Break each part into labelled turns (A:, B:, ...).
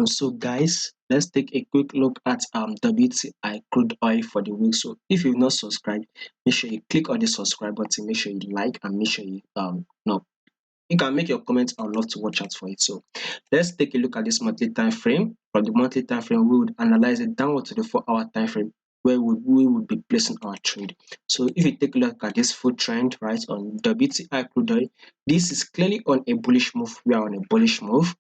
A: So guys, let's take a quick look at WTI crude oil for the week. So if you've not subscribed, make sure you click on the subscribe button, make sure you like, and make sure you no, you can make your comments. I would love to watch out for it. So let's take a look at this monthly time frame. From the monthly time frame, we would analyze it downward to the 4 hour time frame where we would be placing our trade. So if you take a look at this full trend right on WTI crude oil, this is clearly on a bullish move. We are on a bullish move,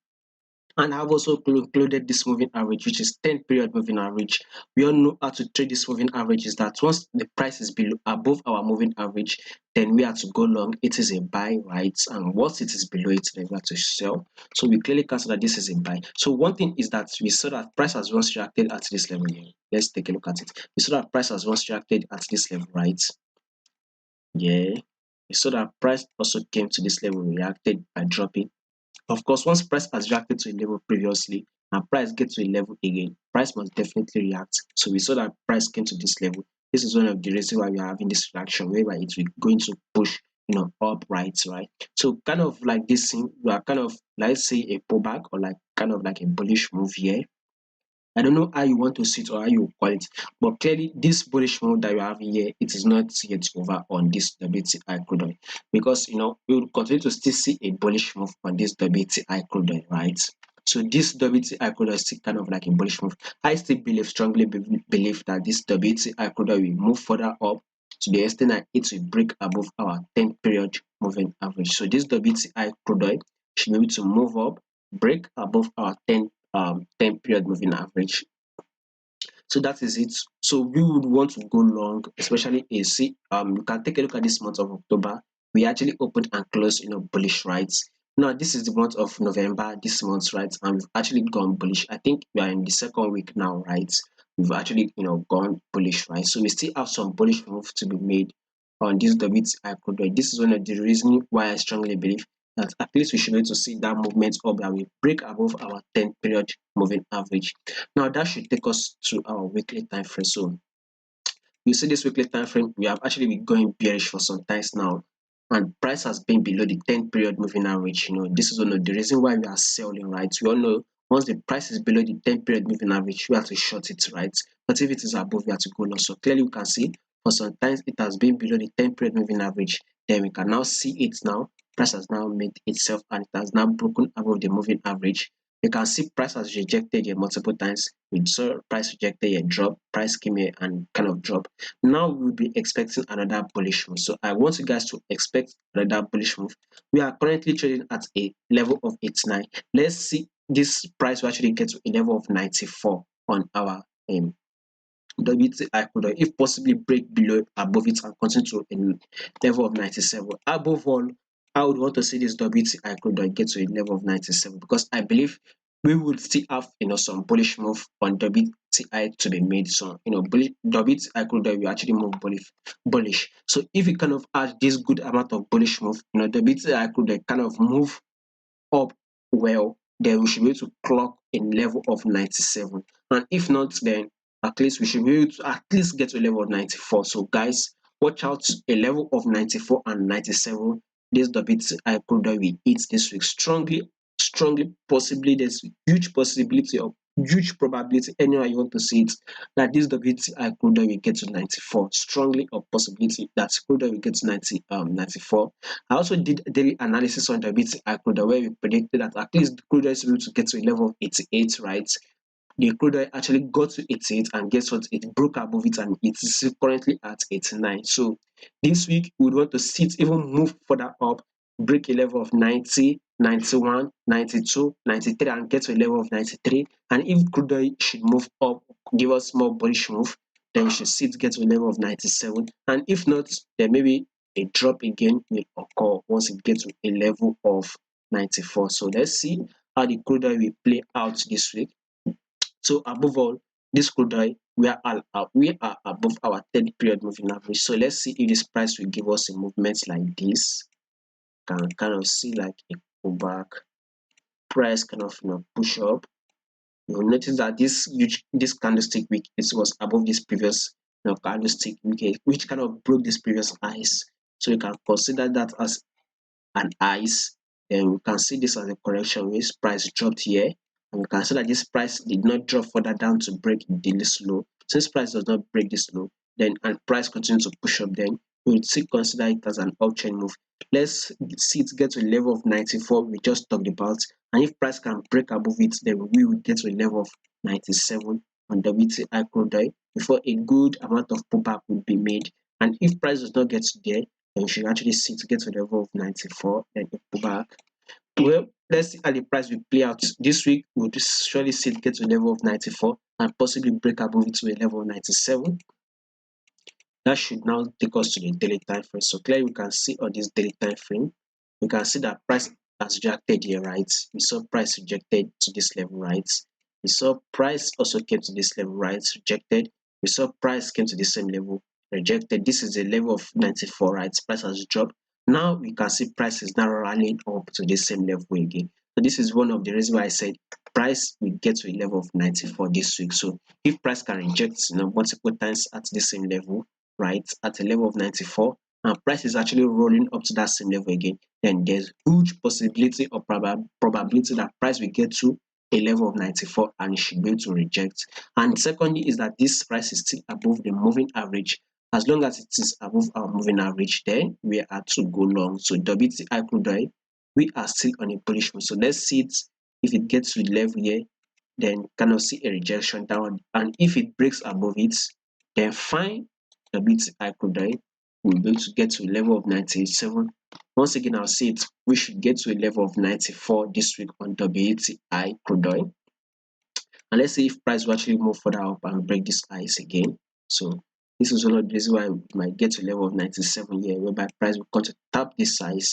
A: and I've also included this moving average, which is 10 period moving average. We all know how to trade this moving average is that once the price is below above our moving average, then we have to go long. It is a buy, right? And once it is below it, then we have to sell. So we clearly can see that this is a buy. So one thing is that we saw that price has once reacted at this level here. Let's take a look at it. We saw that price has once reacted at this level, right? Yeah. We saw that price also came to this level, reacted by dropping. Of course, once price has reacted to a level previously and price gets to a level again, price must definitely react. So we saw that price came to this level. This is one of the reasons why we are having this reaction whereby it's going to push, up, right? So kind of like this thing, we are kind of, let's say, a pullback or like kind of like a bullish move here. I don't know how you want to see it or how you call it, but clearly this bullish move that you have here, it is not yet over on this WTI crude oil, because we will continue to still see a bullish move on this WTI crude oil, right? So this WTI crude oil is still kind of like a bullish move. I still strongly believe that this WTI crude oil will move further up to the extent that it will break above our 10 period moving average. So this WTI crude oil should be able to move up, break above our 10 period moving average. So that is it. So we would want to go long, especially AC. You can take a look at this month of October. We actually opened and closed, bullish, right? Now this is the month of November, this month, right? And we've actually gone bullish. I think we are in the second week now, right? We've actually, gone bullish, right? So we still have some bullish move to be made on this WTI crude oil. This is one of the reasons why I strongly believe that at least we should be able to see that movement up that we break above our 10 period moving average. Now that should take us to our weekly time frame. So you see this weekly time frame, we have actually been going bearish for some times now, and price has been below the 10 period moving average. This is one of the reason why we are selling, right? We all know once the price is below the 10 period moving average, we have to short it, right? But if it is above, we have to go long. So clearly we can see for some times it has been below the 10 period moving average. Then we can now see it now. Price has now made itself and it has now broken above the moving average. You can see price has rejected here multiple times. We saw price rejected here, drop, price came here and kind of drop. Now we'll be expecting another bullish move. So I want you guys to expect another bullish move. We are currently trading at a level of 89. Let's see this price will actually get to a level of 94 on our WTI crude oil, if possibly break below above it and continue to a level of 97. Above all, I would want to see this WTI crude oil get to a level of 97, because I believe we will still have some bullish move on WTI to be made. So WTI crude oil will actually move bullish. So if you kind of add this good amount of bullish move, WTI crude oil kind of move up well, then we should be able to clock a level of 97. And if not, then at least we should be able to at least get to a level of 94. So guys, watch out, a level of 94 and 97. This WTI crude oil we hit this week strongly, possibly there's huge possibility of huge probability, anywhere you want to see it, that this WTI crude oil will get to 94. Strongly or possibility that crude oil will get to 94. I also did daily analysis on the WTI crude oil where we predicted that at least the crude oil is able to get to a level of 88, right? The crude oil actually got to 88, and guess what? It broke above it and it is currently at 89. So this week we would want to see it even move further up, break a level of 90, 91, 92, 93, and get to a level of 93. And if crude oil should move up, give us more bullish move, then you should see it get to a level of 97. And if not, then maybe a drop again will occur once it gets to a level of 94. So let's see how the crude oil will play out this week. So above all, this crude oil, we are above our 10 period moving average. So let's see if this price will give us a movement like this. Can kind of see like a pullback. Price kind of push up. You'll notice that this candlestick wick was above this previous candlestick wick, which kind of broke this previous highs. So you can consider that as an ice. Then you can see this as a correction, which price dropped here And we can see that this price did not drop further down to break the daily low. Since price does not break this low, then and price continues to push up, then we would still consider it as an uptrend move. Let's see it get to a level of 94 we just talked about, and if price can break above it, then we will get to a level of 97 on WTI crude oil before a good amount of pullback would be made. And if price does not get to there, then we should actually see to get to the level of 94, then a pullback. Well, let's see how the price will play out this week. We'll surely see it get to a level of 94 and possibly break above it to a level of 97. That should now take us to the daily time frame. So clearly we can see on this daily time frame, we can see that price has rejected here, right? We saw price rejected to this level, right? We saw price also came to this level, right? Rejected. We saw price came to the same level, rejected. This is a level of 94, right? Price has dropped. Now we can see price is now rallying up to the same level again. So this is one of the reasons why I said price will get to a level of 94 this week. So if price can reject, multiple times at the same level, right, at a level of 94, and price is actually rolling up to that same level again, then there's huge possibility or probability that price will get to a level of 94 and it should be able to reject. And secondly is that this price is still above the moving average. As long as it is above our moving average, then we are to go long. So WTI crude oil, we are still on a bullish move. So let's see it. If it gets to the level here, then kind of see a rejection down. And if it breaks above it, then fine, WTI crude oil will be able to get to a level of 97. Once again, I'll say it, we should get to a level of 94 this week on WTI crude oil. And let's see if price will actually move further up and break this ice again. So this is one of the reasons why we might get to a level of 97 here, whereby price will come to tap this size.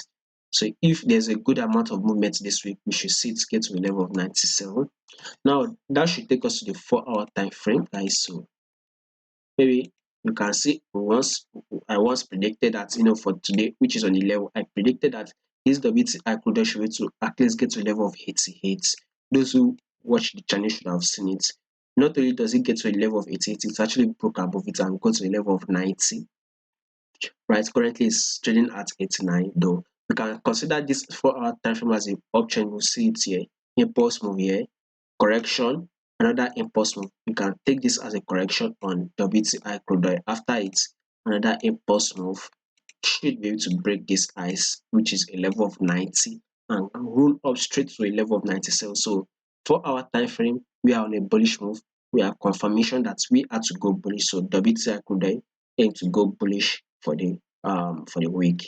A: So if there's a good amount of movement this week, we should see it get to a level of 97. Now that should take us to the 4-hour time frame, guys. So maybe you can see I once predicted that for today, which is on the level, I predicted that this WTI crude oil should be to at least get to a level of 88. Those who watch the channel should have seen it. Not only does it get to a level of 88, it actually broke above it and got to a level of 90. Right, currently it's trading at 89 though. We can consider this 4-hour time frame as a uptrend. We'll see it here, impulse move here, correction, another impulse move. You can take this as a correction on WTI crude oil. After it, another impulse move should be able to break this ice, which is a level of 90, and roll up straight to a level of 97. So 4-hour time frame, we are on a bullish move. We have confirmation that we are to go bullish. So WTI crude oil aim to go bullish for the week.